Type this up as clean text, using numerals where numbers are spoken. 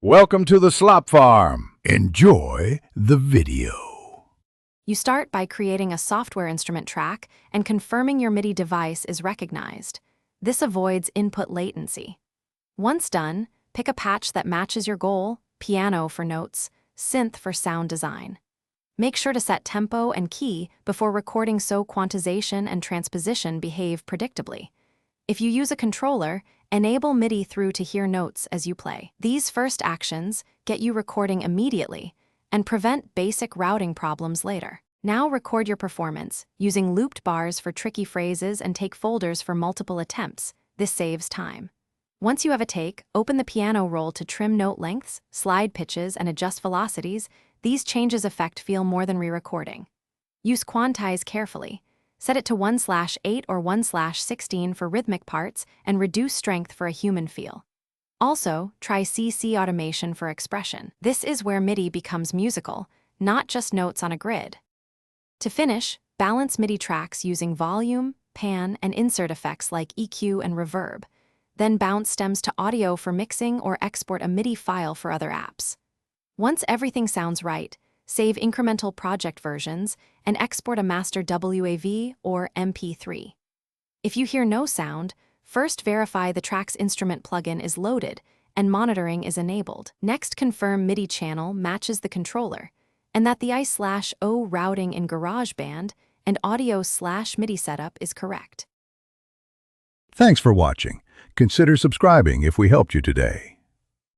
Welcome to the Slop Farm. Enjoy the video. You start by creating a software instrument track and confirming your MIDI device is recognized. This avoids input latency. Once done, pick a patch that matches your goal: piano for notes, synth for sound design. Make sure to set tempo and key before recording so quantization and transposition behave predictably. If you use a controller, enable MIDI through to hear notes as you play. These first actions get you recording immediately and prevent basic routing problems later. Now record your performance, using looped bars for tricky phrases and take folders for multiple attempts. This saves time. Once you have a take, open the piano roll to trim note lengths, slide pitches, and adjust velocities. These changes affect feel more than re-recording. Use quantize carefully. Set it to 1/8 or 1/16 for rhythmic parts and reduce strength for a human feel. Also, try CC automation for expression. This is where MIDI becomes musical, not just notes on a grid. To finish, balance MIDI tracks using volume, pan, and insert effects like EQ and reverb. Then bounce stems to audio for mixing or export a MIDI file for other apps. Once everything sounds right, save incremental project versions and export a master WAV or MP3. If you hear no sound, first verify the track's instrument plugin is loaded and monitoring is enabled. Next, confirm MIDI channel matches the controller and that the I/O routing in GarageBand and audio/MIDI setup is correct. Thanks for watching. Consider subscribing if we helped you today.